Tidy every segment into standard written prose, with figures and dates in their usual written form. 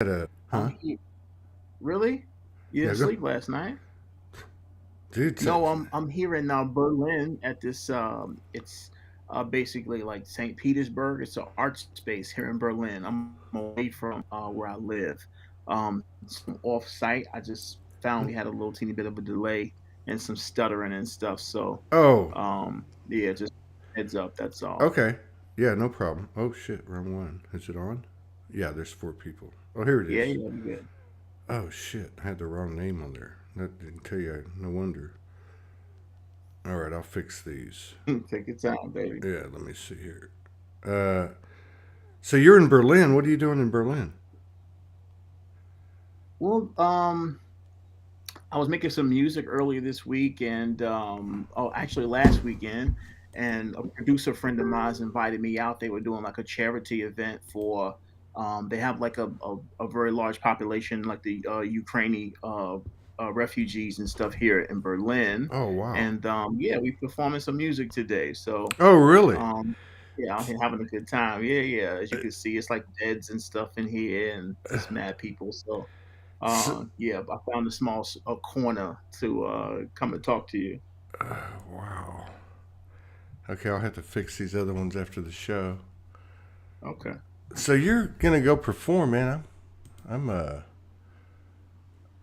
Huh? He, really? You Yeah, didn't go. sleep last night? Dude, No, I'm here in Berlin at this. It's basically like St. Petersburg. It's an art space here in Berlin. I'm away from where I live. Some off site. I just found we had a little teeny bit of a delay and some stuttering and stuff. So, oh, yeah, just heads up. That's all. okay. Yeah, no problem. Oh, shit, wrong one. Is it on? Yeah, there's 4 people. Oh, here it Yeah, is. yeah, we good. Oh, shit, I had the wrong name on there. That didn't tell you. No wonder. All right, I'll fix these. Take your time, baby. Yeah, let me see here. Uh, so you're in Berlin. What are you doing in Berlin? Well, I was making some music earlier this week, and actually last weekend, and a producer friend of mine invited me out. They were doing like a charity event for. They have like a very large population, like the Ukrainian refugees and stuff here in Berlin, Oh, wow. and yeah, we performing some music today. So Oh, really? um, yeah, I'm here having a good time. Yeah, yeah. As you can see, it's like beds and stuff in here, and just mad people. So So, yeah, I found a small a corner to come and talk to you. wow. Okay, I'll have to fix these other ones after the show. Okay. So you're gonna go perform, man? I'm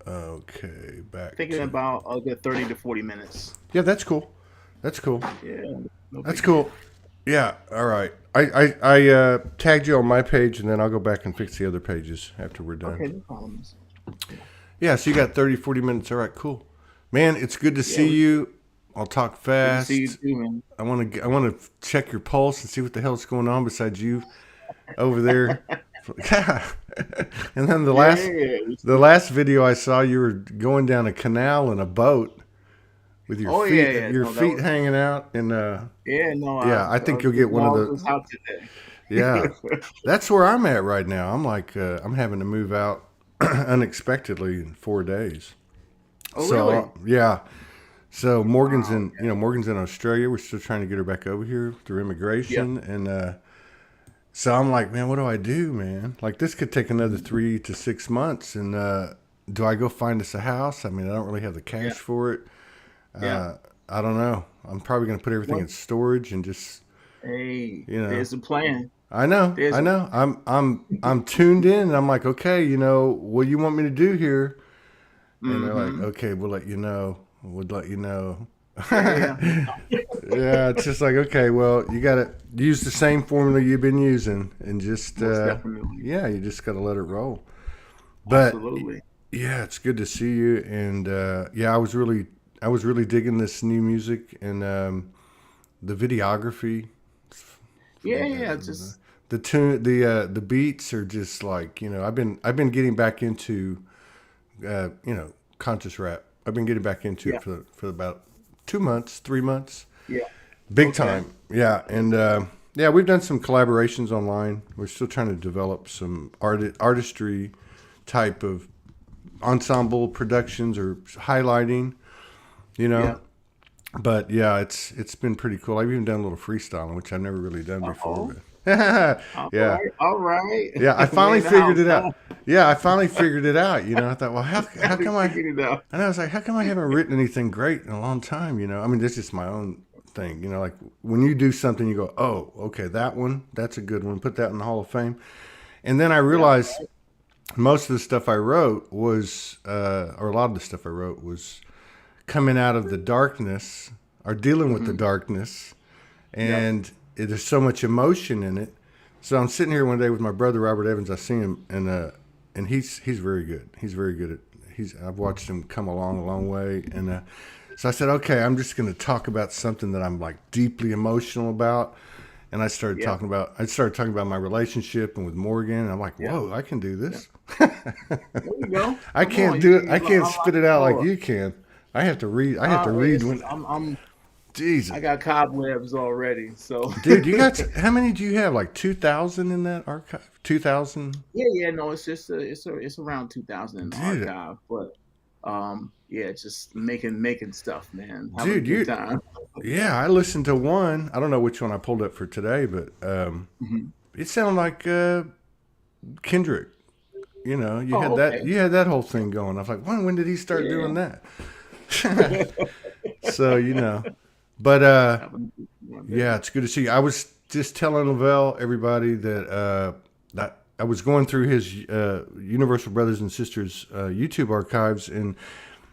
okay. Back Thinking to about a good 30 to 40 minutes. yeah. That's cool. That's cool. Yeah, no That's big deal. cool. Yeah. All right. I tagged you on my page, and then I'll go back and fix the other pages after we're done. Okay, no problems. Yeah, Yeah. So you got 30, 40 minutes. All right. Cool. Man, it's good to yeah, see you. I'll talk good to see you fast. too, man. I want to check your pulse and see what the hell's going on besides you over there. And then Yeah. the last video I saw, you were going down a canal in a boat with Oh yeah, yeah. your No, that feet was hanging out, and yeah. No, yeah, I think you'll the get one of dog the was out today. yeah. That's where I'm at right now. I'm like I'm having to move out unexpectedly in 4 days. Oh So really? yeah. So Wow. Morgan's in Australia. We're still trying to get her back over here through Yeah. immigration, and so I'm like, man, what do I do, man? Like this could take another 3 to 6 months, and do I go find us a house? I mean, I don't really have the Yeah. cash for it. Yeah. Uh, I don't know. I'm probably gonna put everything Well, in storage and just, hey, you know. there's a plan. I know, There's I a know. I'm tuned in, and I'm like, okay, what do you want me to do here? And they're like, mm-hmm. okay, we'll let you know. We'll let you know. Yeah. Yeah, it's just like, okay, well, you got to use the same formula you've been using, and just Most definitely. yeah, you just got to let it roll. But Absolutely. yeah, it's good to see you, and yeah, I was really digging this new music, and the videography, Yeah, yeah. Just the tune, the beats are just like, I've been getting back into conscious rap. I've been getting back into yeah, it for about 2 months, 3 months. yeah. Big Okay. time. Yeah. And yeah, we've done some collaborations online. We're still trying to develop some artistry type of ensemble productions or highlighting, you know. Yeah. But yeah, it's been pretty cool. I've even done a little freestyling, which I've never really done before. Uh-oh. But All yeah, right. All right. yeah, I We finally in the figured house, it huh? out. Yeah, I finally figured it out. I thought, well, how We come I figured it out. and I was like, how come I haven't written anything great in a long time? I mean, this is my own thing. Like when you do something, you go, oh, okay, that's a good one. Put that in the Hall of Fame. And then I Yeah. realized most of the stuff I wrote was, or a lot of the stuff I wrote was coming out of the darkness or dealing with the Mm-hmm. darkness. Yep. And there's so much emotion in it. So I'm sitting here one day with my brother Robert Evans. I see him, and he's very good. He's very good at I've watched him come along a long way, and so I said, okay, I'm just going to talk about something that I'm like deeply emotional about, and Yeah. I started talking about my relationship and with Morgan, and I'm like, Yeah. whoa, I can do Yeah. this. There you go. I Come on. can't You do it. can I can't unlock spit the it out like door. you can. I have to read. I have to read Listen, when. I'm Jesus, I got cobwebs already. So dude, you got how many do you have? Like 2,000 in that archive? 2,000, yeah, yeah. No, it's just it's around 2000 in the dude. archive, but yeah, just making stuff, man. Having a Dude, good you. time. Yeah, I listened to one. I don't know which one I pulled up for today, but Mhm. it sounded like Kendrick. you had Oh, that okay. you had that whole thing going. I was like, when did he start Yeah. doing that? So but yeah, it's good to see you. I was just telling Lavelle, everybody, that I was going through his Universal Brothers and Sisters YouTube archives, and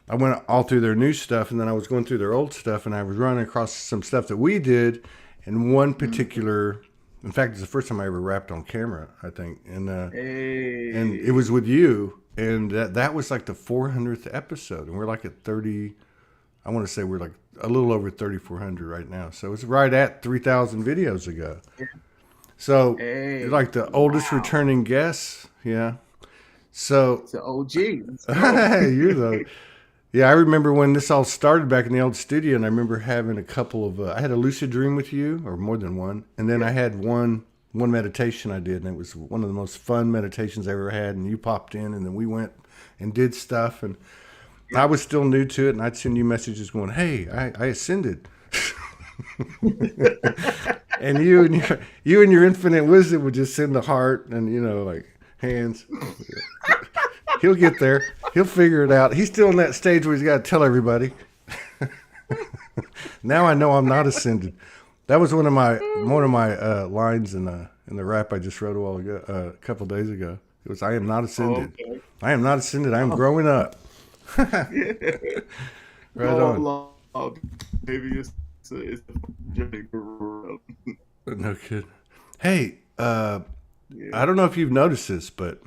I went all through their new stuff, and then I was going through their old stuff, and I was running across some stuff that we did, and one Mhm. particular. In fact, it's the first time I ever rapped on camera, I think, and it Hey. was with you, and that was like the 400th episode, and we're like at 30. I want to say we're like a little over 3,400 right now, so it's right at 3,000 videos ago. Yeah. So you're Hey. like the oldest Wow. returning guest, yeah. So It's an OG. Let's go. you're the yeah. I remember when this all started back in the old studio, and I remember having a couple of. I had a lucid dream with you, or more than one, and then Yeah. I had one meditation I did, and it was one of the most fun meditations I ever had. And you popped in, and then we went and did stuff, and I Yeah. was still new to it, and I'd send you messages going, "Hey, I ascended," and you and your infinite wisdom would just send the heart and like hands. He'll get there. He'll figure it out. He's still in that stage where he's got to tell everybody. Now I know I'm not ascended. That was one of my lines in the rap I just wrote a couple days ago. It was, "I am not ascended. Okay. I am not ascended. I am Oh, growing up." yeah. Right on. Love. Maybe it's a journey for real. No kid. Hey, Yeah. I don't know if you've noticed this, but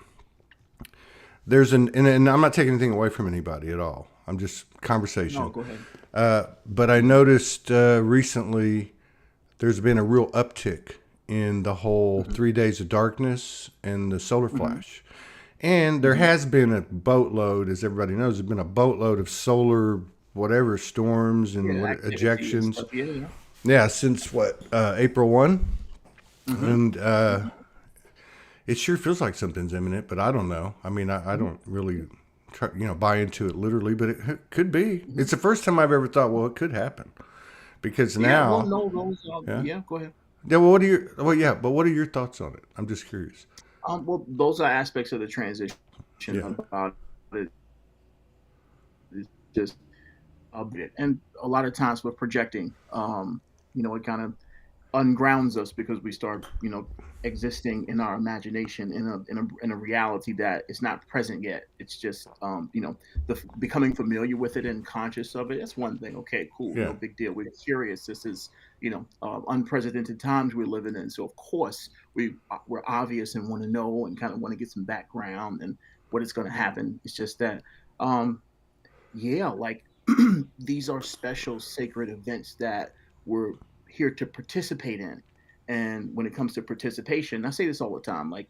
there's and I'm not taking anything away from anybody at all. I'm just No, conversation. go ahead. But I noticed recently there's been a real uptick in the whole Hmm. 3 days of darkness and the solar Hmm. flash. And there Hmm. has been a boatload, as everybody knows, there's been a boatload of solar whatever storms and Yeah, what activity and ejections. stuff. Yeah, yeah. Yeah, since what April 1, Hmm. and Hmm. it sure feels like something's imminent, but I don't know. I mean, I don't really buy into it literally, but it could be. Hmm. It's the first time I've ever thought, well, it could happen because Yeah. Well, now, no, those. yeah, Yeah. Go ahead. yeah. But what are your thoughts on it? I'm just curious. Well, those are aspects of the transition Yeah, about it. It's just a bit, and a lot of times we're projecting. It kind of ungrounds us because we start, existing in our imagination in a reality that is not present yet. It's just, the becoming familiar with it and conscious of it. That's one thing. Okay, cool, no yeah, big deal. We're curious. This is, unprecedented times we're living in. So of course we're obvious and want to know and kind of want to get some background and what is going to happen. It's just that, um, yeah, like these are special sacred events that we're here to participate in. And when it comes to participation, I say this all the time, like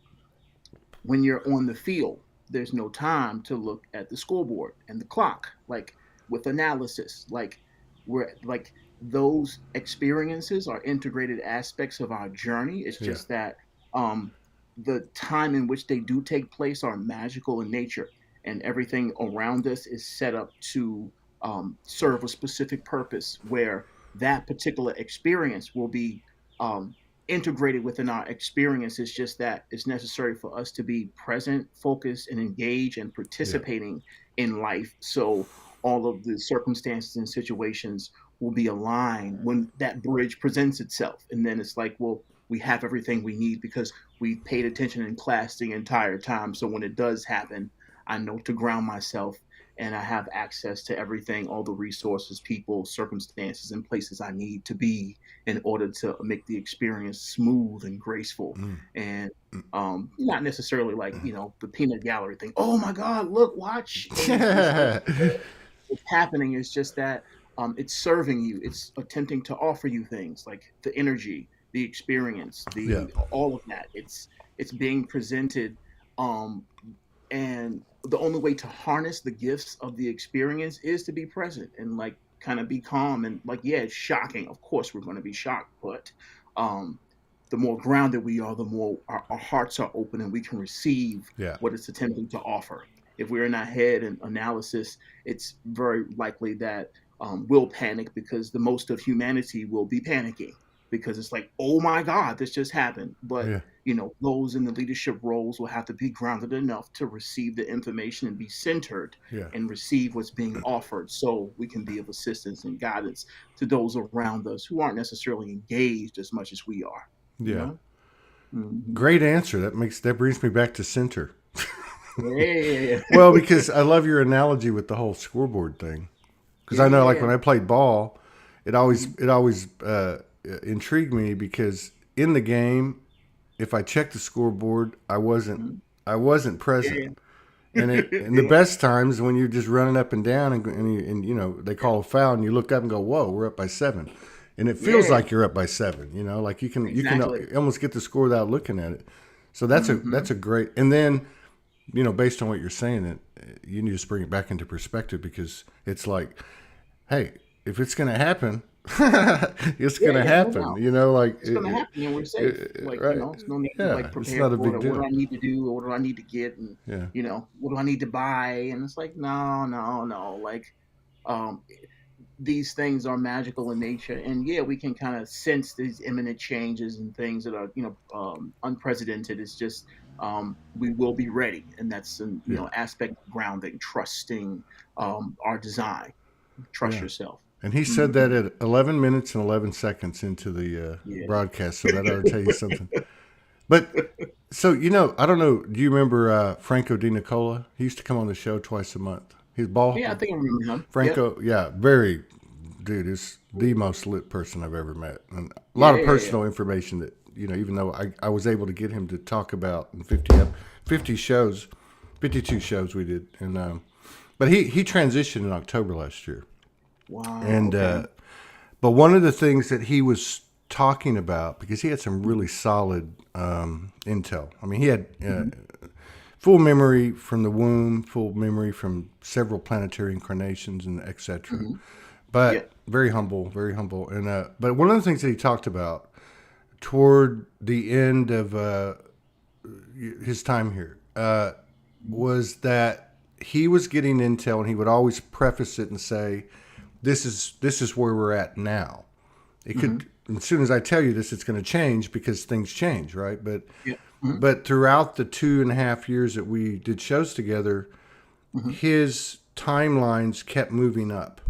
when you're on the field, there's no time to look at the scoreboard and the clock, like with analysis, like we're like those experiences are integrated aspects of our journey. It's yeah, just that um the time in which they do take place are magical in nature, and everything around us is set up to serve a specific purpose where that particular experience will be um, integrated within our experience. It's just that it's necessary for us to be present, focused, and engaged and yeah, participating in life. So all of the circumstances and situations will be aligned when that bridge presents itself. And then it's like, well, we have everything we need because we paid attention in class the entire time. So when it does happen, I know to ground myself and I have access to everything, all the resources, people, circumstances, and places I need to be in order to make the experience smooth and graceful mm, and mm. not necessarily like the peanut gallery thing. Oh my God, look, watch, and it's like Yeah, what's happening is just that it's serving you. It's attempting to offer you things like the energy, the experience, yeah, the all of that. It's being presented, um, and the only way to harness the gifts of the experience is to be present and like kind of be calm and like yeah, it's shocking. Of course, we're going to be shocked, but um, the more grounded we are, the more our hearts are open and we can receive yeah, what it's attempting to offer. If we're in our head and analysis, it's very likely that we'll panic because the most of humanity will be panicking because it's like, oh my God, this just happened. But yeah. those in the leadership roles will have to be grounded enough to receive the information and be centered Yeah. and receive what's being offered, so we can be of assistance and guidance to those around us who aren't necessarily engaged as much as we are, you Yeah. know? Hmm. Great answer. That brings me back to center. Yeah. Well, because I love your analogy with the whole scoreboard thing. Because I know, like Yeah. when I played ball, it always Mhm. it always intrigued me because in the game, if I checked the scoreboard, Mhm. I wasn't present. Yeah. And the Yeah. best times when you're just running up and down and they call a foul and you look up and go, whoa, we're up by 7, and it feels Yeah. like you're up by 7. Like you can Exactly. almost get the score without looking at it. So Hmm. that's a great. And then based on what you're saying, you need to just bring it back into perspective because it's like, hey, if it's going to happen, it's Yeah, going to yeah, no happen. doubt. Like It's gonna happen and we're safe. Like, right? there's no need to Yeah, like it's prepare not a for big it. What do deal. I need to do? Or what do I need to get? And Yeah, what do I need to buy? And it's like, no, no, no. Like, um, these things are magical in nature, and yeah, we can kind of sense these imminent changes and things that are, unprecedented. It's just, we will be ready, and that's an yeah, aspect of grounding, trusting our design. Trust yeah. yourself. And he said that Hmm. at 11 minutes and 11 seconds into the Yeah. broadcast, so that ought to tell you something. But so I don't know. Do you remember Franco Di Nicola? He used to come on the show twice a month. He's Yeah, I think I remember him. Yep. Franco. Yeah, very dude. Is the most lit person I've ever met, and a lot Yeah, of yeah, yeah. personal information that even though I was able to get him to talk about in 50 shows, 52 shows we did, and but he transitioned in October last year, Wow. and Okay. but one of the things that he was talking about, because he had some really solid intel. I mean, he had Hmm. full memory from the womb, full memory from several planetary incarnations, and etc. Hmm. Yeah. But very humble, very humble. And but one of the things that he talked about toward the end of his time here was that he was getting intel, and he would always preface it and say, "This is where we're at now." It Hmm. could, as soon as I tell you this, it's going to change because things change, right? But Yeah. Hmm. but throughout the 2.5 years that we did shows together, Hmm. his timelines kept moving up.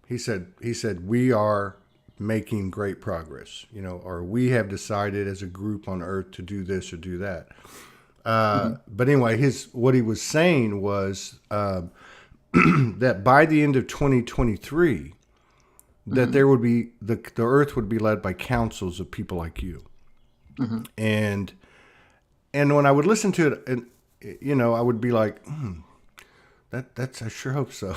He said we are making great progress, or we have decided as a group on Earth to do this or do that. Hmm. But anyway, his what he was saying was that by the end of 2023, that Hmm. there would be the Earth would be led by councils of people like you, Hmm. and when I would listen to it, and I would be like, that's I sure hope so,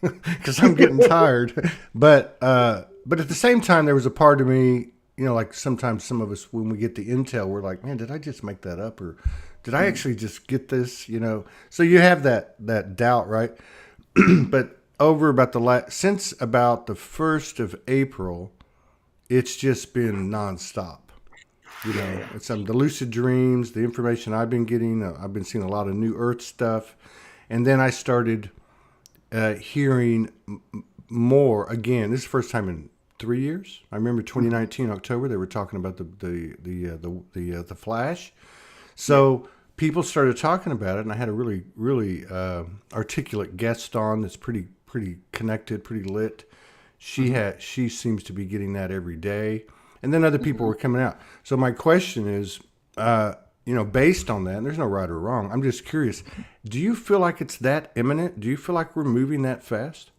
because I'm getting tired. But at the same time, there was a part of me, like sometimes some of us, when we get the intel, we're like, man, did I just make that up, or did I Hmm. actually just get this? So you have that doubt, right? But over about since about the 1st of April, it's just been nonstop. Yeah. Yeah. It's the lucid dreams, the information I've been getting. I've been seeing a lot of new Earth stuff, and then I started hearing more again. This is the first time in 3 years. I remember Hmm. 2019 October they were talking about the Flash. Yeah. So people started talking about it, and I had a really really articulate guest on that's pretty connected, pretty lit. Hmm. She seems to be getting that every day, and then other people Hmm. were coming out. So my question is, based on that, and there's no right or wrong. I'm just curious. Do you feel like it's that imminent? Do you feel like we're moving that fast?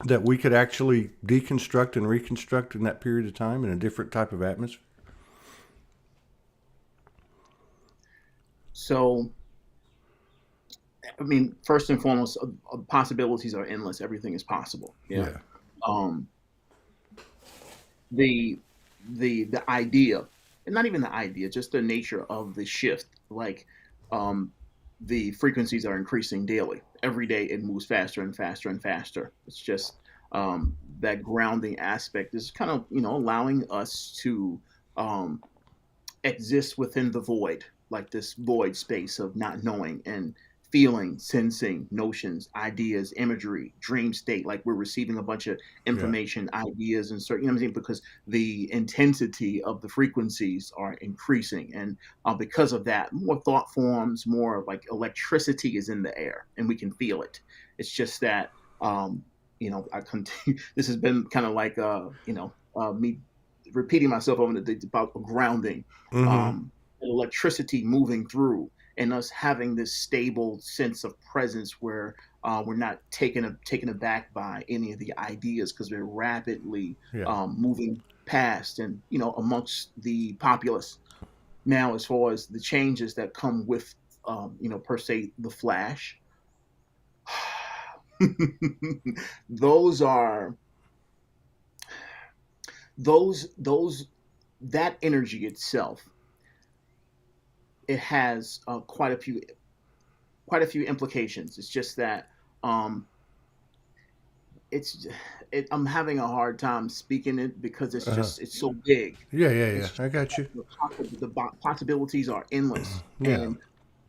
That we could actually deconstruct and reconstruct in that period of time in a different type of atmosphere? So, I mean, first and foremost, possibilities are endless. Everything is possible. Yeah. Yeah. Um, the the idea, and not even the idea, just the nature of the shift. Like, um, the frequencies are increasing daily. Every day, it moves faster and faster and faster. It's just, that grounding aspect is kind of allowing us to, um, exist within the void, like this void space of not knowing and feeling, sensing, notions, ideas, imagery, dream state, like we're receiving a bunch of Yeah. information, ideas, and certain, you know what I'm saying? Because the intensity of the frequencies are increasing. And because of that, more thought forms, more like electricity is in the air and we can feel it. It's just that, I continue, this has been kind of like, me repeating myself over about grounding, Mm-hmm. electricity moving through, and us having this stable sense of presence where we're not taken aback by any of the ideas because we're rapidly Yeah. moving past and amongst the populace. Now, as far as the changes that come with, per se, the flash, those are those that energy itself, it has quite a few implications. It's just that um, it's I'm having a hard time speaking it because Uh-huh. it's so big. Yeah, yeah, yeah. It's just I got you. the possibilities are endless, Yeah. and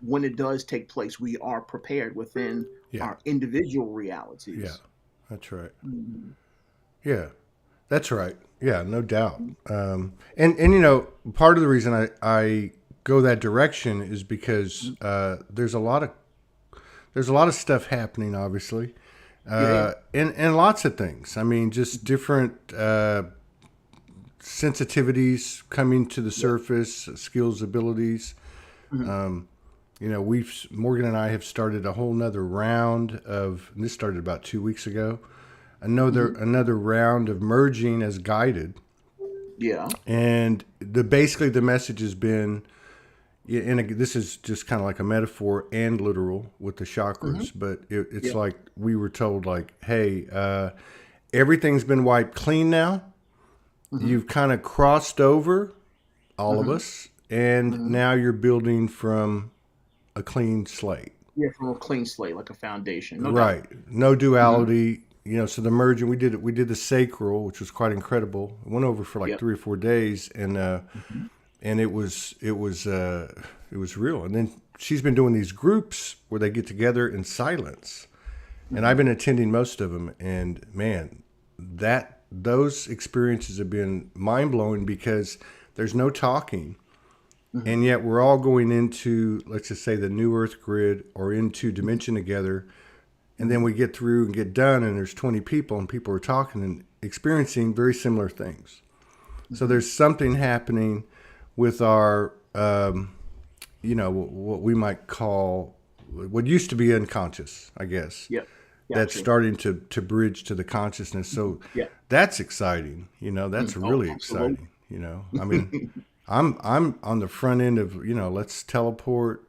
when it does take place, we are prepared within Yeah. our individual Yeah. realities. That's right. Mhm. Yeah. That's right. Yeah, no doubt. And part of the reason I go that direction is because Mhm. there's a lot of stuff happening, obviously, Yeah, yeah. and lots of things. I mean, just different sensitivities coming to the Yeah. surface, skills, abilities. Mhm. We've Morgan and I have started a whole nother round of. And this started about 2 weeks ago. Another Mhm. another round of merging as guided, Yeah. and basically the message has been, yeah, and this is just kind of like a metaphor and literal with the Mhm. chakras, but it's Yeah. like we were told, like, hey, everything's been wiped clean now. Mhm. You've kind of crossed over, all of Mhm. us, and Mhm. now you're building from a clean slate. Yeah, from a clean slate, like a foundation, no doubt. Right. No Mhm. duality. So the merging, we did the sacral, which was quite incredible. It went over for like Yep. 3 or 4 days, and Mhm. it was real. And then she's been doing these groups where they get together in silence, and I've Mhm. been attending most of them. And man, that those experiences have been mind blowing because there's no talking, Mhm. and yet we're all going into, let's just say, the new Earth grid or into dimension together. And then Mhm. we get through and get done, and there's 20 people, and people are talking and experiencing very similar things. So Mhm. there's something happening with our, what we might call what used to be unconscious, I guess, Yep. that's Got you. starting to bridge to the consciousness. Mhm. So Yeah. that's exciting. That's Oh, really absolutely. exciting. I mean, I'm on the front end of, let's teleport.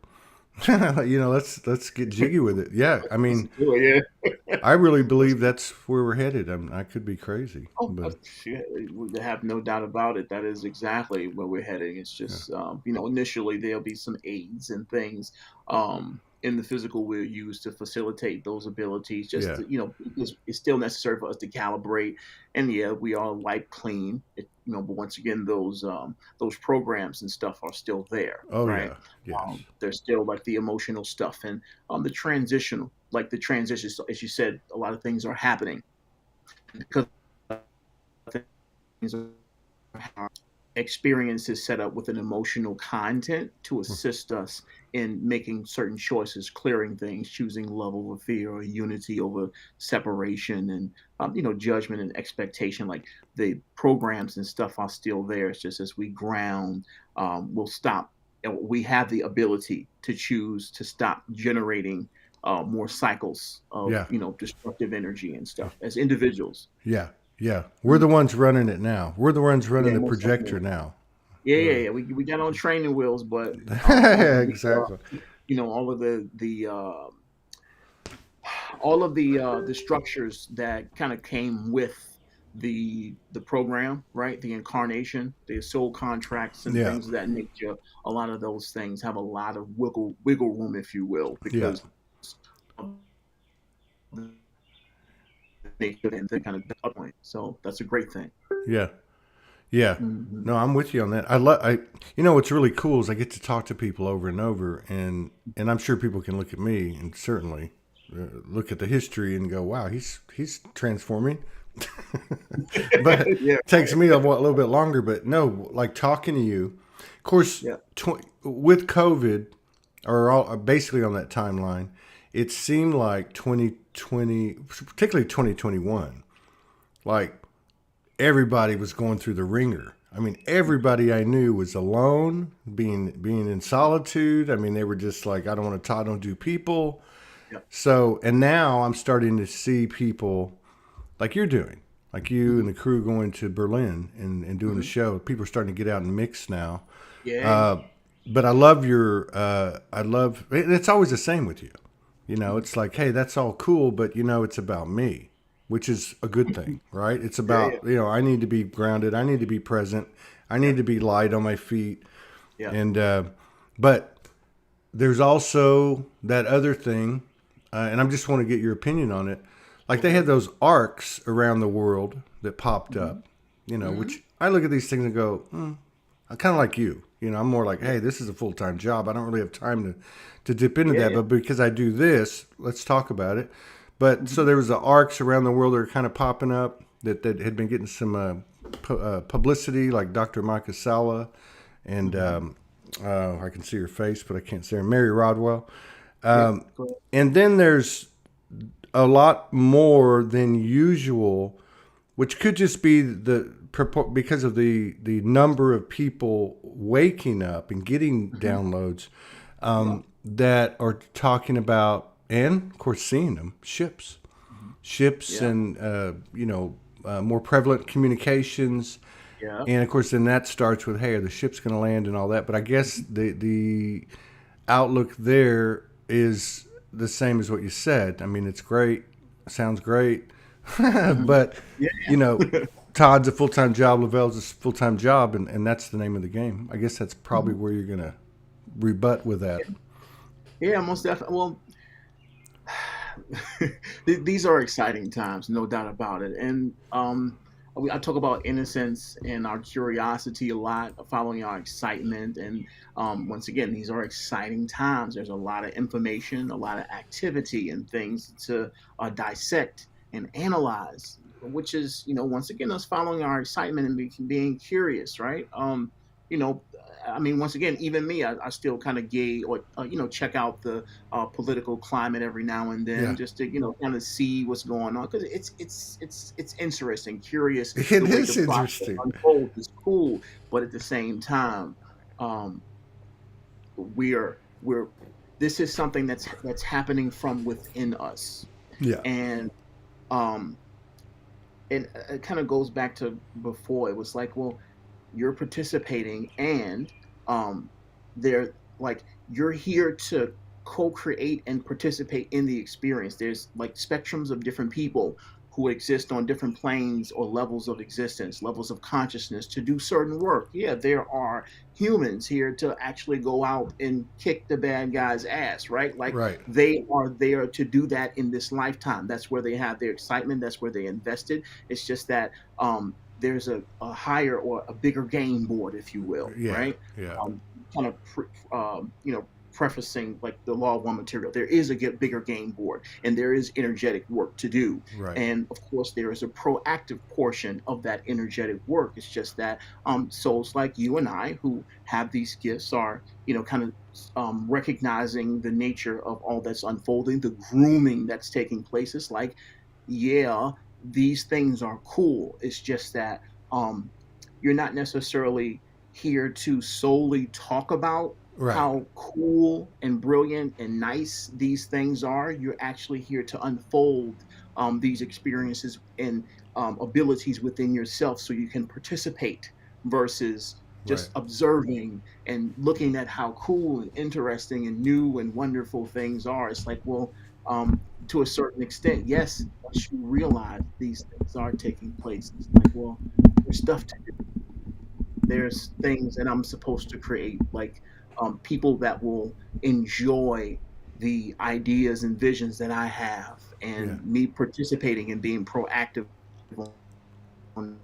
Let's get jiggy with it. Yeah, I Let's mean, do it, yeah. I really Let's believe that's where we're headed. I could be crazy, Oh, but shit, we have no doubt about it. That is exactly where we're heading. It's yeah, just, initially there'll be some aids and things in the physical we'll use to facilitate those abilities. Just yeah, to, because it's still necessary for us to calibrate. And yeah, we are wipe clean. But once again, those programs and stuff are still there, oh right? yeah, yes, There's still like the emotional stuff and the transitions. As you said, a lot of things are happening because things are experiences set up with an emotional content to assist us in making certain choices, clearing things, choosing love over fear or unity over separation, and judgment and expectation. Like the programs and stuff are still there. It's just as we ground, we'll stop. And we have the ability to choose to stop generating more cycles of yeah, destructive energy and stuff as individuals. yeah, yeah. We're Mm. the ones running it now. We're the ones running Yeah, the most projector definitely. now. Yeah, yeah, Uh, yeah. We got on training wheels, but exactly. all of all of the structures that kind of came with the program, right? The incarnation, the soul contracts, and Yeah, things of that nature. A lot of those things have a lot of wiggle room, if you will, yeah, because of the nature and the kind of point. So that's a great thing. yeah. Yeah. Hmm. No, I'm with you on that. You know, what's really cool is I get to talk to people over and over, and I'm sure people can look at me and certainly look at the history and go, "Wow, he's transforming." But it Yeah. takes me a little bit longer. But no, like talking to you, of course, Yeah. with COVID basically on that timeline, it seemed like 2020, particularly 2021, like everybody was going through the ringer. I mean, everybody I knew was alone, being in solitude. I mean, they were just like, I don't want to talk, I don't do people. Yeah. So, and now I'm starting to see people like you're doing, like you Hmm. and the crew going to Berlin and doing the Hmm. show. People are starting to get out and mix now. Yeah. Uh, but I love I love, it's always the same with you. You know, Mhm. it's like, hey, that's all cool, but you know, it's about me, which is a good thing, right? It's Yeah. Yeah. about, you know, I need to be grounded. I need to be present. I Yeah. need to be light on my feet. Yeah. And, but there's also that other thing, and I just want to get your opinion on it. Like they Okay. had those arcs around the world that popped Hmm. up, you know, Hmm. which I look at these things and go, I kind of like you. You know, I'm more like, Yeah. hey, this is a full time job. I don't really have time to dip into Yeah. that. Yeah. But because I do this, let's talk about it. But so Hmm. there was the arcs around the world that are kind of popping up that had been getting some publicity, like Dr. Micah Sala and Hmm. I can see her face, but I can't see her. Mary Rodwell. Yeah. Go ahead. And then there's a lot more than usual, which could just be because of the number of people waking up and getting Hmm. downloads Yeah. that are talking about, and of course seeing them, Hmm. ships, Yeah. and more prevalent communications. Yeah. And of course, then that starts with, hey, are the ships going to land and all that? But I guess the outlook there is the same as what you said. I mean, it's great, sounds great, Hmm. but Yeah. you know, Todd's a full time job, Lavelle's a full time job, and that's the name of the game. I guess that's probably Hmm. where you're gonna rebut with that. Yeah. Most definitely. Well, these are exciting times, no doubt about it. And I talk about innocence and our curiosity a lot, following our excitement. And once again, these are exciting times. There's a lot of information, a lot of activity, and things to dissect and analyze. Which is, once again, us following our excitement and being curious, right? You know, I mean, once again, even me, I still kind of gauge or check out the political climate every now and then, Yeah, just to kind of see what's going on, because it's interesting, curious. The it way the is process interesting. unfolds is cool, but at the same time, um, we're this is something that's happening from within us, Yeah, and um, it kind of goes back to before. It was like, well, you're participating, and they're like, you're here to co-create and participate in the experience. There's like spectrums of different people who exist on different planes or levels of existence, levels of consciousness, to do certain work. Yeah, there are humans here to actually go out and kick the bad guy's ass, right? Like, right, they are there to do that in this lifetime. That's where they have their excitement, that's where they invested. It's just that there's a higher or a bigger game board, if you will, yeah, right? yeah, Um, kind of, prefacing like the law of one material. There is a bigger game board, and there is energetic work to do. right, And of course, there is a proactive portion of that energetic work. It's just that souls like you and I, who have these gifts, are kind of recognizing the nature of all that's unfolding, the grooming that's taking place. It's like, yeah, these things are cool. It's just that um, you're not necessarily here to solely talk about right, how cool and brilliant and nice these things are. You're actually here to unfold these experiences and abilities within yourself, so you can participate versus right. just observing and looking at how cool and interesting and new and wonderful things are. It's like, well, to a certain extent, yes, once you realize these things are taking place, it's like, well, there's stuff to do. There's things that I'm supposed to create, like people that will enjoy the ideas and visions that I have, Yeah, and me participating and being proactive on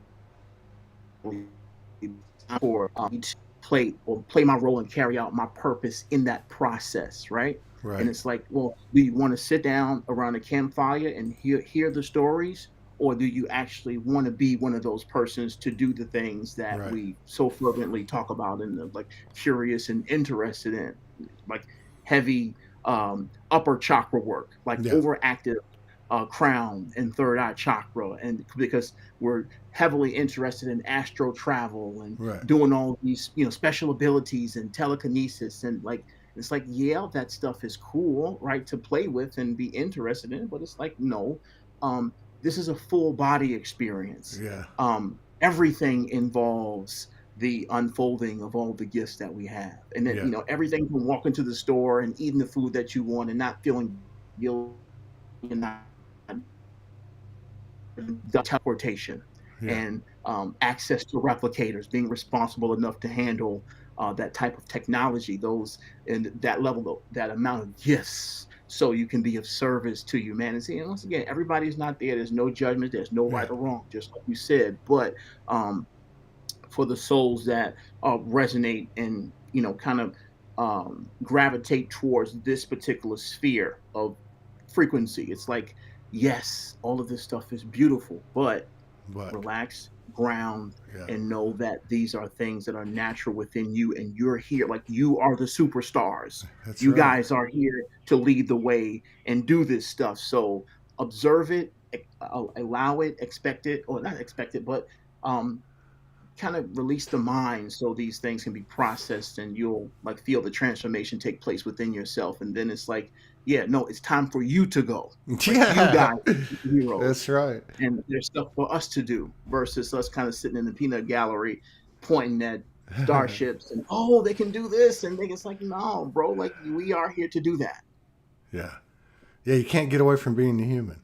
for to play my role and carry out my purpose in that process, right? And Right. it's like, well, do you want to sit down around a campfire and hear the stories, or do you actually want to be one of those persons to do the things that Right. we so fervently talk about and like curious and interested in, like heavy upper chakra work, like Yeah. overactive crown and third eye chakra, and because we're heavily interested in astral travel and Right. doing all these special abilities and telekinesis, and like it's like, yeah, that stuff is cool, right, to play with and be interested in, but it's like, no, this is a full body experience. Yeah. Everything involves the unfolding of all the gifts that we have, and then Yeah. everything from walking to the store and eating the food that you want and not feeling guilty and not the teleportation Yeah. and access to replicators, being responsible enough to handle that type of technology, those and that level of that amount of gifts, so you can be of service to humanity. And once again, everybody's not there. There's no judgment. There's no Yeah. right or wrong, just like you said. But for the souls that resonate and kind of gravitate towards this particular sphere of frequency, it's like, yes, all of this stuff is beautiful, but But relax, ground, yeah. and know that these are things that are natural within you, and you're here. Like, you are the superstars. That's You right. guys are here to lead the way and do this stuff. So observe it, allow it, expect it, or not expect it, but um, kind of release the mind so these things can be processed and you'll like feel the transformation take place within yourself. And then it's like, yeah, no, it's time for you to go. Like, you Yeah. guys are heroes, That's right. and there's stuff for us to do versus us kind of sitting in the peanut gallery pointing at starships and, oh, they can do this, and they, it's like, no, bro, like, we are here to do that. Yeah. Yeah. You can't get away from being a human.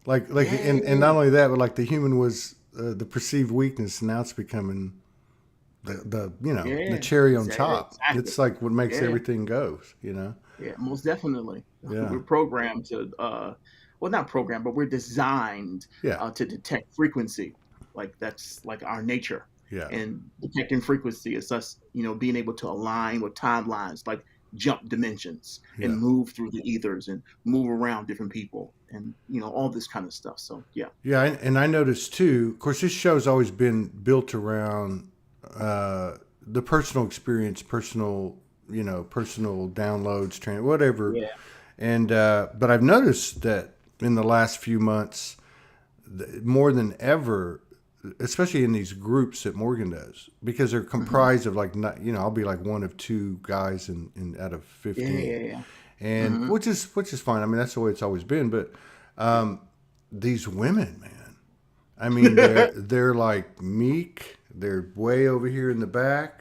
And Yeah, not only that, but like the human was the perceived weakness. And now it's becoming the yeah, cherry on top. exactly. It's like what makes Yeah, everything goes. You know. yeah, most definitely. Yeah. We're programmed to, well, not programmed, but we're designed Yeah. to detect frequency. Like, that's like our nature. Yeah. And detecting frequency is us, being able to align with timelines, like jump dimensions and Yeah. move through the ethers and move around different people and, all this kind of stuff. So, yeah. Yeah. And I noticed too. Of course, this show's always been built around the personal experience, personal downloads, whatever. Yeah. And but I've noticed that in the last few months, more than ever, especially in these groups that Morgan does, because they're Hmm. comprised of like not, I'll be like one of two guys in out of Yeah. 15, Yeah. Yeah. and Hmm. which is fine. I mean, that's the way it's always been. But these women, man, I mean, they're like meek. They're way over here in the back.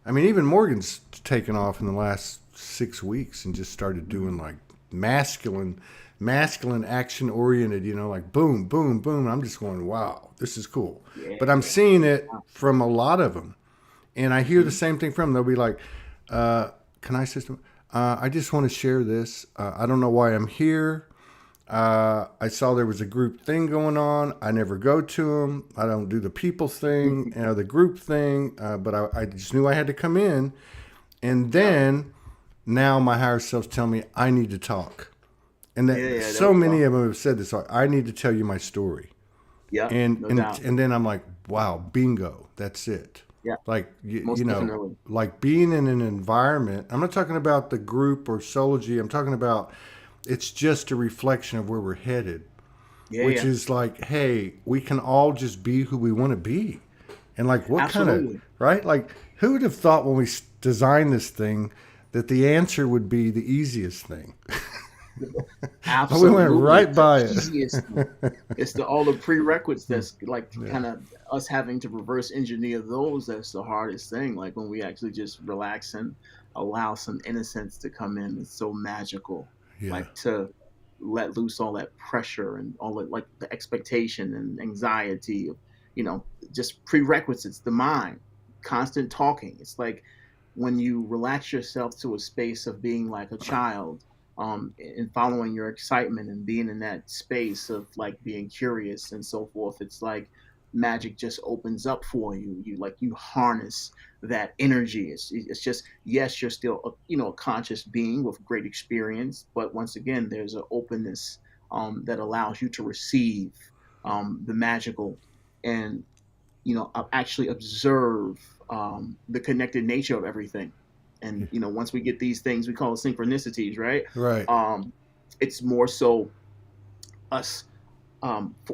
I mean, even Morgan's taken off in the last 6 weeks and just started doing like masculine, masculine action oriented, like boom, boom, boom. And I'm just going, wow, this is cool. Yeah. But I'm seeing it from a lot of them. And I hear the Mhm. same thing from them. They'll be like, can I system? I just want to share this. I don't know why I'm here. I saw there was a group thing going on. I never go to them. I don't do the people thing, the group thing. But I just knew I had to come in. And Yeah. then now my higher self's telling me I need to talk. And Yeah. that Yeah. That so was many of awesome. them have said this. Like, I need to tell you my story. Yeah. And No and doubt. and then I'm like, wow, bingo, that's it. Yeah. Like you Most know, definitely. like being in an environment. I'm not talking about the group or Soulogy. I'm talking about it's just a reflection of where we're headed, Yeah. which Yeah. is like, hey, we can all just be who we want to be. And like, what kind of, Absolutely. right? Like, who would have thought when we designed this thing that the answer would be the easiest thing? But we went Absolutely. right It's the by it. easiest thing. It's the all the prerequisites that's like Yeah. kind of us having to reverse engineer those. That's the hardest thing. Like, when we actually just relax and allow some innocence to come in, it's so magical. Yeah. Like, to let loose all that pressure and all that, like the expectation and anxiety of, you know, just prerequisites, the mind, constant talking. It's like when you relax yourself to a space of being like a child, and following your excitement and being in that space of like being curious and so forth. It's like magic just opens up for you. You harness that energy. It's just, yes, you're still a conscious being with great experience, but once again, there's an openness that allows you to receive the magical, and actually observe the connected nature of everything. And once we get these things we call synchronicities, right? Right. um, it's more so us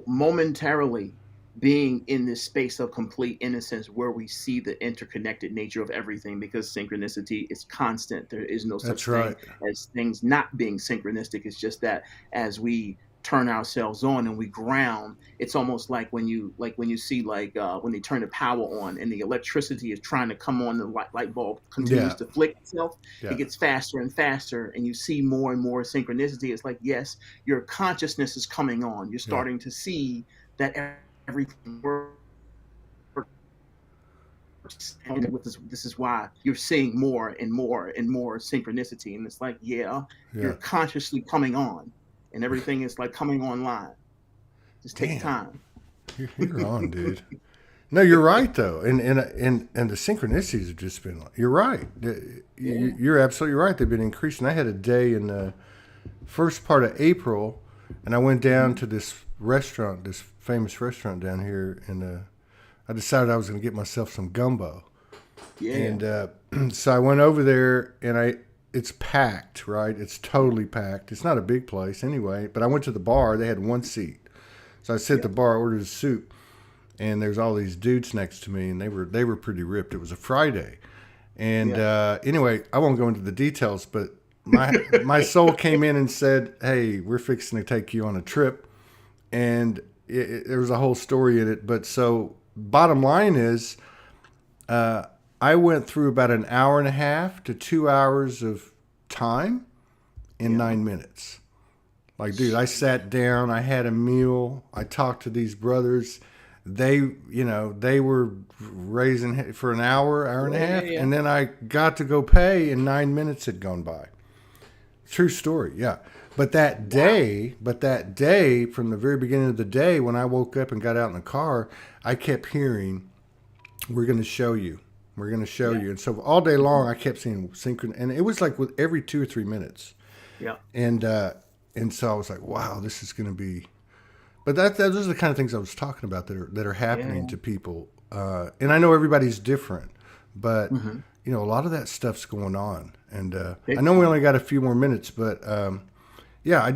momentarily being in this space of complete innocence where we see the interconnected nature of everything, because synchronicity is constant. There is no That's such thing right. as things not being synchronistic. It's just that as we turn ourselves on and we ground, it's almost like when you see when they turn the power on and the electricity is trying to come on, the light bulb continues Yeah. to flick itself. It Yeah. gets faster and faster, and you see more and more synchronicity. It's like, yes, your consciousness is coming on. You're Yeah. starting to see that everything works. And this is why you're seeing more and more and more synchronicity. And it's like, yeah, Yeah. you're consciously coming on, and everything is like coming online. Just takes Damn. time. You're on, dude. No, you're right though, and the synchronicities have just been. You're right. Yeah. You're absolutely right. They've been increasing. I had a day in the first part of April, and I went down Mhm. to this restaurant, this famous restaurant down here, and I decided I was going to get myself some gumbo, Yeah. and so I went over there, and it's packed, right? It's totally packed. It's not a big place anyway, but I went to the bar. They had one seat, so I sit at the Yeah. bar, ordered a soup, and there's all these dudes next to me, and they were pretty ripped. It was a Friday, and Yeah. anyway, I won't go into the details, but my soul came in and said, "Hey, we're fixing to take you on a trip," and there was a whole story in it. But so, bottom line is, uh, I went through about an hour and a half to 2 hours of time in Yeah. 9 minutes. Like, dude, I sat down, I had a meal, I talked to these brothers. They were raising for an hour, hour and a Yeah. Yeah. half, Yeah. and then I got to go pay, and 9 minutes had gone by. True story, yeah. Wow. But that day, from the very beginning of the day, when I woke up and got out in the car, I kept hearing, "We're going to show you. We're going to show Yeah. you." And so all day long, Mhm. I kept seeing synchron, and it was like with every 2 or 3 minutes, Yeah. and uh, and so I was like, "Wow, this is going to be." But those are the kind of things I was talking about that are happening Yeah. to people, and I know everybody's different, but Hmm. a lot of that stuff's going on, and I Big know we time. only got a few more minutes, but yeah,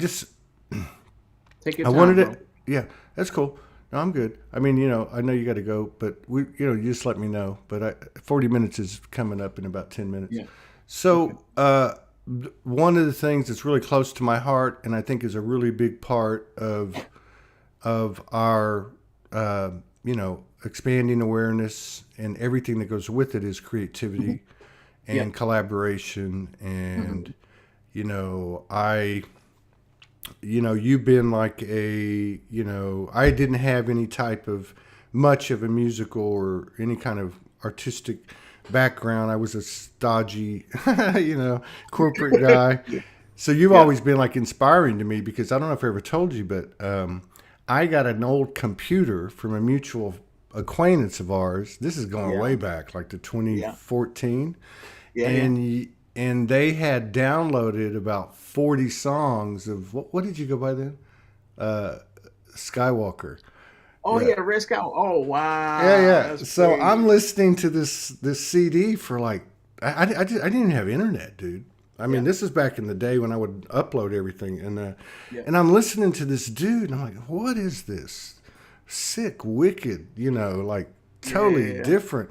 Take your I time, wanted bro. it. Yeah, that's cool. No, I'm good. I mean, I know you got to go, but you just let me know. But 40 minutes is coming up in about 10 minutes. Yeah. Okay. So, one of the things that's really close to my heart, and I think is a really big part of our, expanding awareness and everything that goes with it, is Hmm. creativity Yeah. and collaboration. Hmm. And, I you've been like I didn't have any type of much of a musical or any kind of artistic background. I was a stodgy, corporate guy. Yeah. So you've Yeah. always been like inspiring to me, because I don't know if I ever told you, but I got an old computer from a mutual acquaintance of ours. This is going Yeah. way back, like to Yeah. 2014, Yeah. Yeah. and they had downloaded about 40 songs of what did you go by then? Uh, Skywalker. Oh Yeah. yeah, Risk Out. Oh Yeah, wow, yeah. that's So I'm crazy. listening to this CD for like I didn't even have internet, dude. I mean, Yeah. this is back in the day when I would upload everything, Yeah. and I'm listening to this dude, and I'm like, what is this? Sick, wicked, like totally Yeah. different.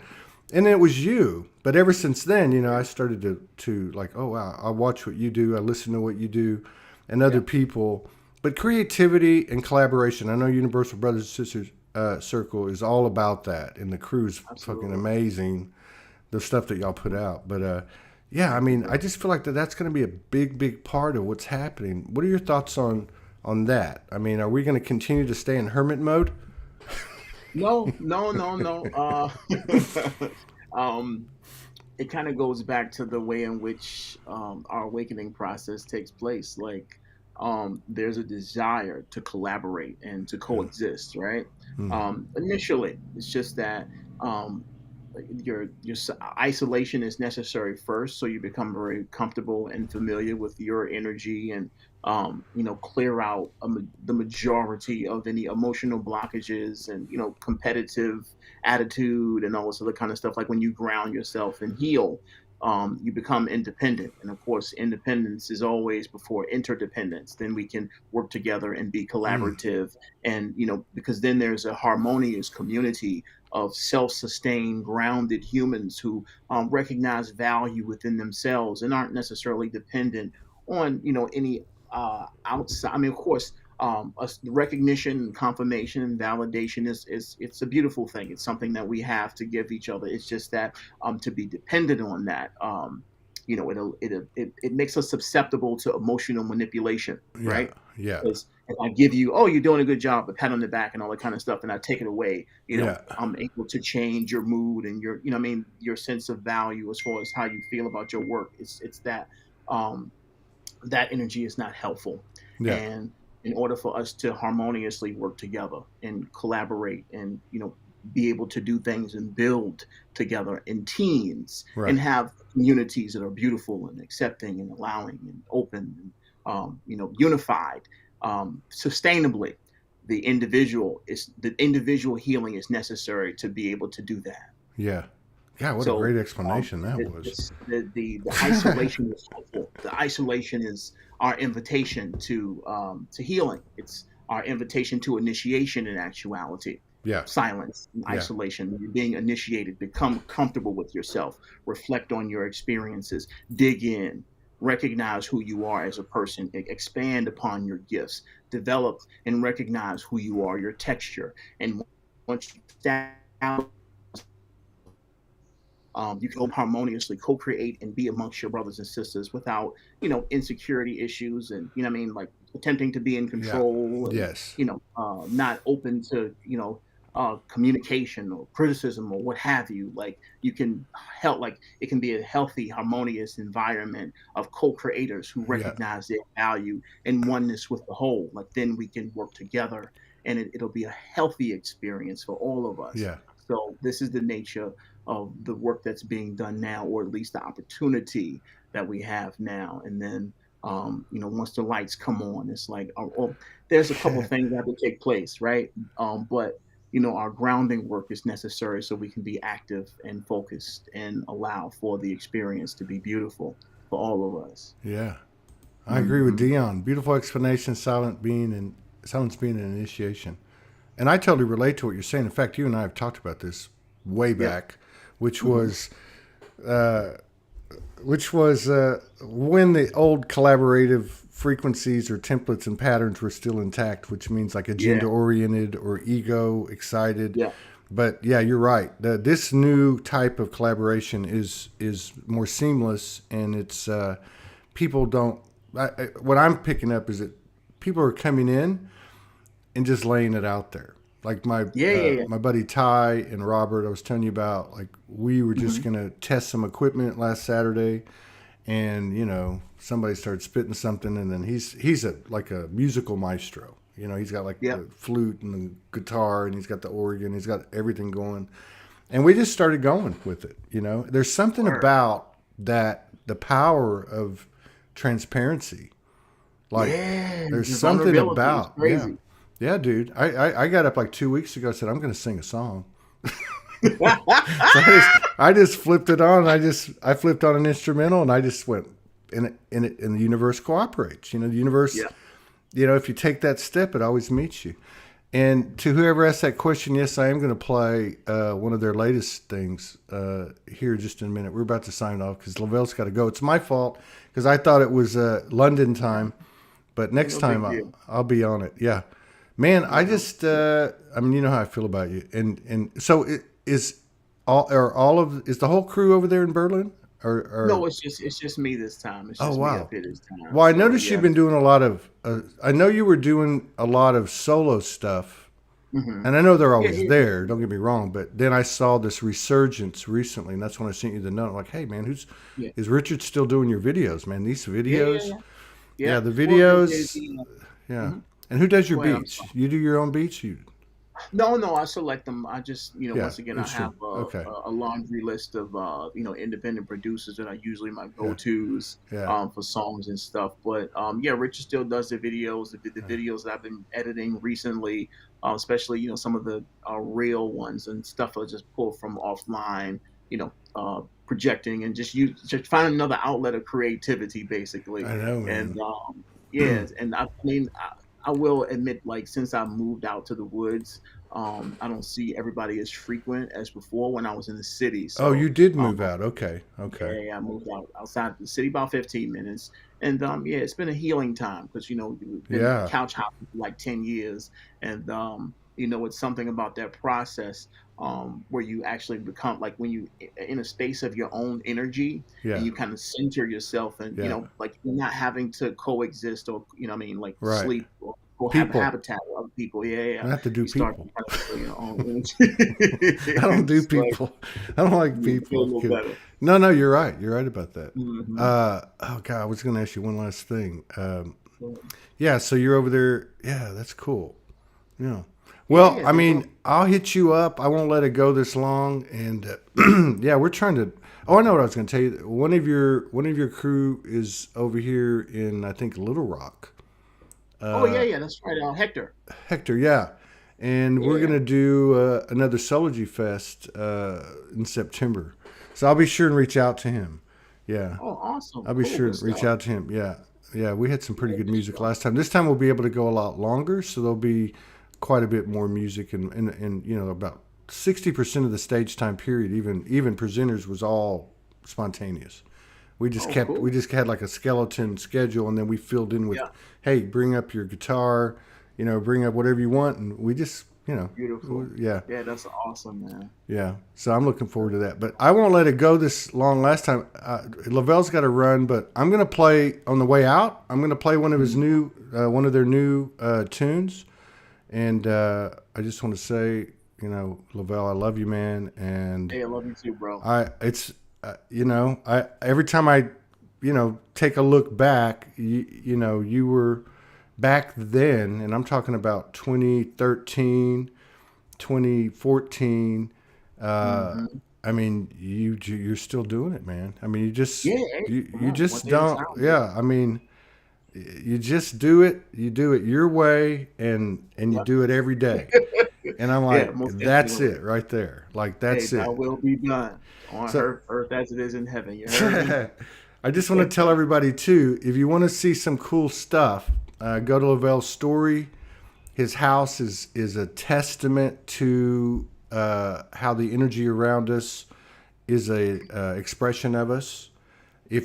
And it was you. But ever since then, I started to like, oh wow, I watch what you do, I listen to what you do, and other Yeah. people. But creativity and collaboration. I know Universal Brothers and Sisters Circle is all about that, and the crew's fucking Absolutely. amazing. The stuff that y'all put out, but yeah, I Thank you, mean, I bro. just feel like that's going to be a big, big part of what's happening. What are your thoughts on that? I mean, are we going to continue to stay in hermit mode? No, no, no, no. Um, it kind of goes back to the way in which our awakening process takes place. Like, there's a desire to collaborate and to Yeah. coexist, right? Mm. Initially, it's just that um, isolation is necessary first, so you become very comfortable and familiar with your energy, and clear out the majority of any emotional blockages and competitive attitude and all this other kind of stuff. Like when you ground yourself and heal, you become independent. And of course, independence is always before interdependence. Then we can work together and be Mm. collaborative. And, because then there's a harmonious community of self sustained, grounded humans who recognize value within themselves and aren't necessarily dependent on, any outside. I mean, of course, recognition and confirmation and validation is it's a beautiful thing. It's something that we have to give each other. It's just that to be dependent on that, it makes us susceptible to emotional manipulation, Yeah. right? Yeah. Because if I give you, oh, you're doing a good job, a pat on the back and all that kind of stuff, and I take it away, Yeah. I'm able to change your mood and your, what I mean, your sense of value as far as how you feel about your work. It's that um, that energy is not helpful. Yeah. And in order for us to harmoniously work together and collaborate and, be able to do things and build together in teams and Right. have communities that are beautiful and accepting and allowing and open and, unified, sustainably, the individual healing is necessary to be able to do that. Yeah. Yeah. What a So great explanation that was. the isolation is helpful. The isolation is our invitation to healing. It's our invitation to initiation. In actuality, Yeah. silence and Yeah. isolation. You're being initiated. Become comfortable with yourself. Reflect on your experiences. Dig in. Recognize who you are as a person. Expand upon your gifts. Develop and recognize who you are. Your texture. And once you establish, you can harmoniously co-create and be amongst your brothers and sisters without insecurity issues and what I mean, like attempting to be in Yeah. control and Yes. not open to communication or criticism or what have you. Like you can help, like it can be a healthy harmonious environment of co-creators who Yeah. recognize their value and oneness with the whole. Like then we can work together and it'll be a healthy experience for all of us. Yeah. So this is the nature of the work that's being done now, or at least the opportunity that we have now. And then, once the lights come on, it's like, oh, there's a couple of things that have to take place, right? But our grounding work is necessary so we can be active and focused and allow for the experience to be beautiful for all of us. Yeah. I agree with Hmm. Dion. Beautiful explanation. Silence being an initiation. And I totally relate to what you're saying. In fact, you and I have talked about this way Yeah. back, which Hmm. was uh, when the old collaborative frequencies or templates and patterns were still intact, which means like agenda Yeah. oriented or ego excited. Yeah. But yeah, you're right. This new type of collaboration is more seamless, and it's people don't. What I'm picking up is that people are coming in and just laying it out there. Like Yeah. Yeah. Yeah. my buddy Ty and Robert, I was telling you about. Like we were just Hmm. gonna test some equipment last Saturday, and somebody started spitting something, and then he's like a musical maestro. He's got like Yeah. the flute and the guitar, and he's got the organ, he's got everything going, and we just started going with it. There's something Word. about that, the power of transparency. Like Yeah. there's The something vulnerability is about yeah. crazy. Yeah, dude. I got up like 2 weeks ago. Said I'm going to sing a song. So I just flipped it on. I flipped on an instrumental and I just went and the universe cooperates. The universe. Yeah. If you take that step, it always meets you. And to whoever asked that question, yes, I am going to play one of their latest things here just in a minute. We're about to sign off because Lavelle's got to go. It's my fault because I thought it was London time, but next No time big deal. I'll be on it. Yeah. Man, I No. just, I mean, you know how I feel about you, and so is the whole crew over there in Berlin, or No, it's just me this time. It's oh just me up wow. here this time. Well, I So noticed you've yeah. been doing a lot of. I know you were doing a lot of solo stuff, Hmm. and I know they're Yeah, always yeah, there. Don't get me wrong, but then I saw this resurgence recently, and that's when I sent you the note. Like, hey man, yeah, is Richard still doing your videos? Man, these yeah, yeah, videos, yeah. Yeah, Yeah. the Well, videos. Yeah. mhm. And who does your Go ahead. I'm beats? sorry. You do your own beats? You No, no, I select them. I just, Yeah, once again, I have instrument. Okay. a laundry list of, independent producers that are usually my Yeah. go-tos Yeah. for songs and stuff. But yeah, Richard still does the videos, the videos that I've been editing recently, especially, some of the real ones and stuff I just pulled from offline, projecting and just find another outlet of creativity, basically. I know, And man. yeah, and I mean, I will admit, like, since I moved out to the woods, I don't see everybody as frequent as before when I was in the city. Oh, So, you did um, move out. Okay. Okay. yeah, I moved outside the city about 15 minutes, and yeah, it's been a healing time because we've been Yeah. couch hopping for like 10 years, and it's something about that process where you actually become like when you in a space of your own energy and Yeah. you kind of center yourself, and Yeah. like you're not having to coexist or what I mean, like Right. sleep or have a People. habitat with other people. Yeah, yeah, I yeah. have to do You start people. to kind of feel your own energy. I don't do It's like people. I don't like you feel a people. little better. No, no, you're right. You're right about that. Hmm. Oh God, I was going to ask you one last thing. So, Yeah, so you're over there. Yeah, that's cool. Yeah. yeah, Well, yeah, I they're doing. mean, I'll hit you up. I won't let it go this long. And yeah, we're trying to. Oh, I know what I was going to tell you. One of your crew is over here in I think Little Rock. Oh yeah, Uh, yeah, that's right. Hector. Hector, yeah. And we're Yeah. gonna do another Soulogy Fest in September. So I'll be sure and reach out to him. Yeah. Oh, awesome. I'll be Cool. sure Good and reach stuff. out to him. Yeah, yeah, we had some pretty Yeah, good good music stuff. last time. This time we'll be able to go a lot longer, so there'll be quite a bit more music and about 60% of the stage time period, even presenters was all spontaneous. Oh, We cool. just had like a skeleton schedule, and then we filled in with, Yeah. hey, bring up your guitar, bring up whatever you want, and we just Beautiful. yeah. Yeah, that's awesome, man. Yeah, so I'm looking forward to that. But I won't let it go this long. Last time, Lavelle's got to run, but I'm gonna play on the way out. I'm gonna play Mhm. one of their new tunes, and I just want to say, Lavelle, I love you, man, and Hey, I love you too, bro. I every time I, take a look back, you were back then, and I'm talking about 2013, 2014. Uh, Hmm. I mean, you're still doing it, man. I mean, Yeah, hey, you one just day at a don't. time, bro. Yeah, I mean, you just do it. You do it your way, and you Yep. do it every day. And I'm Yeah, like, most that's definitely. it right there. Like Hey, that's thy it. will be done on So earth as it is in heaven. You heard me? I just want to tell everybody too, if you want to see some cool stuff, go to Lavelle's story. His house is a testament to how the energy around us is a expression of us.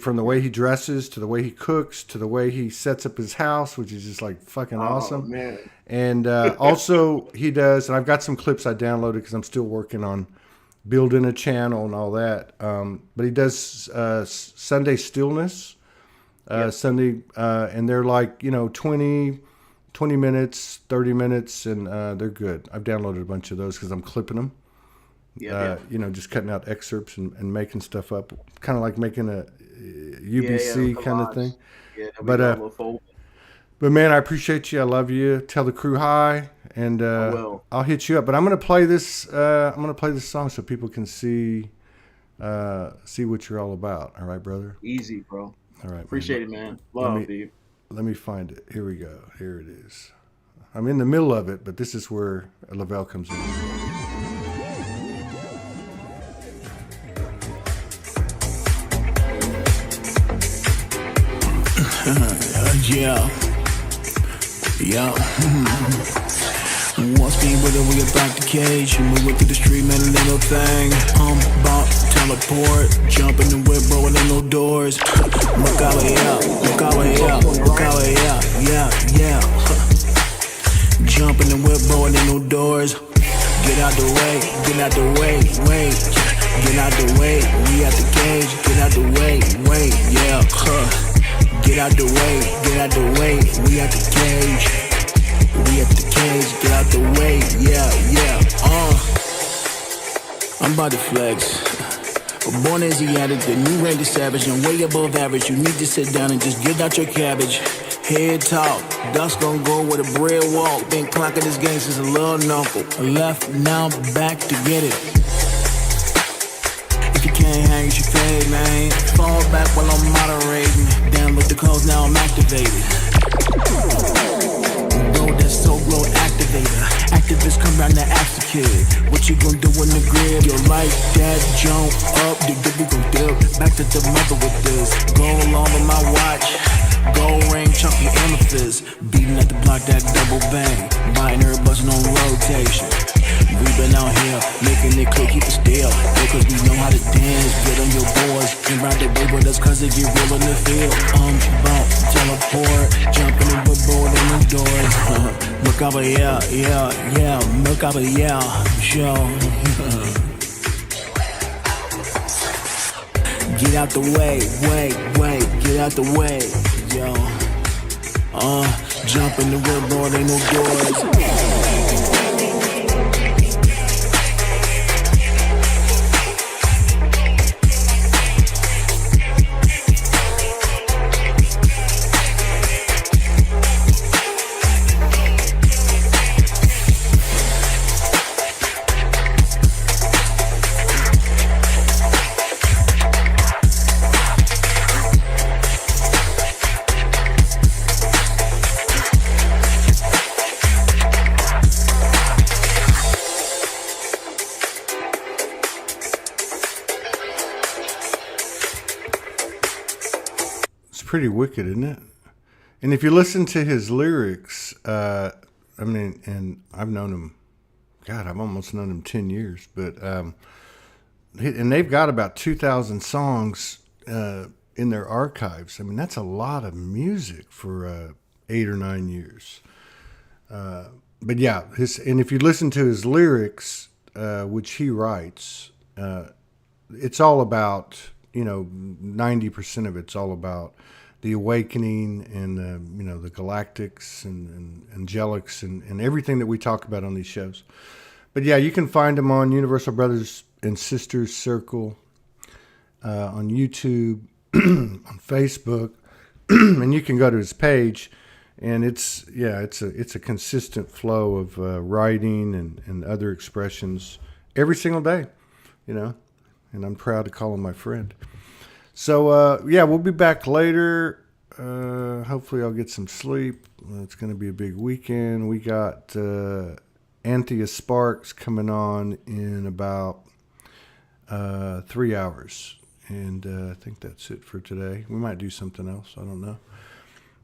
From the Yeah. way he dresses to the way he cooks to the way he sets up his house, which is just like fucking Oh awesome. man. And also he does, and I've got some clips I downloaded because I'm still working on building a channel and all that. But he does Sunday stillness, Yep. Sunday, and they're like 20 minutes, 30 minutes, and they're good. I've downloaded a bunch of those because I'm clipping them. Yep. Yep. Just cutting out excerpts and making stuff up, kind of like making a Yeah. Yeah. The UBC kind of collage. thing. Yeah. There we But go. A little fold. man, I appreciate you. I love you. Tell the crew hi, and I will. I'll hit you up. But I'm gonna play this. I'm gonna play this song so people can see what you're all about. All right, brother. Easy, bro. All right, man. Appreciate it, man. Let Love, me dude. let me find it. Here we go. Here it is. I'm in the middle of it, but this is where Lavelle comes in. Yeah, yeah. One speed with it, we get back to cage. You move it through the street, man, it ain't no thing. Bop, teleport, jump in the whip, bro, it ain't no doors. Look out, yeah, look out, yeah, look out, yeah. Jump in the whip, bro, it ain't no doors. Get out the way, wait. Get out the way, we at the cage. Get out the way, yeah. Get out the way, we at the cage. We at the cage, get out the way, yeah. I'm about to flex. Born Asiatic, the new Randy Savage, and way above average. You need to sit down and just get out your cabbage. Head talk, dust gon' go with a bread walk. Been clocking this game since a little knuckle. Left, now back to get it. If you can't hang, you should fade, man. Fall back while I'm moderating. Down with the clothes, now I'm activated. Roll that soul glow activator. Activists come round to ask the kid, what you gon' do in the grid? You like that, jump up, dig, we gon' dip. Back to the mother with this. Go along with my watch. Gold ring, chunky amethyst. Beating at the block, that double bang. Binary buzzing on rotation. We been out here making it click, keep it still. Because we know how to dance, get on your boards. And ride the wave with us cause it get real in the field. Bump, teleport, jumping in the board in the doors. Look over, yeah, look over, yeah, show. Get out the way, wait, get out the way, yo. Jump in the wheelboard, ain't no doors. Pretty wicked, isn't it? And if you listen to his lyrics, I mean, and I've known him, God, I've almost known him 10 years, but, and they've got about 2,000 songs in their archives. I mean, that's a lot of music for 8 or 9 years. But yeah, and if you listen to his lyrics, which he writes, it's all about, 90% of it's all about the awakening and the galactics and angelics and everything that we talk about on these shows. But yeah, you can find him on Universal Brothers and Sisters Circle, on YouTube, on Facebook, and you can go to his page, and it's a consistent flow of writing and other expressions every single day, and I'm proud to call him my friend. So, we'll be back later. Hopefully I'll get some sleep. It's going to be a big weekend. We got Anthea Sparks coming on in about 3 hours. And I think that's it for today. We might do something else. I don't know.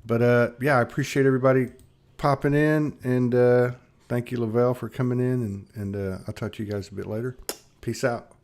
But, I appreciate everybody popping in. And thank you, Lavelle, for coming in. And I'll talk to you guys a bit later. Peace out.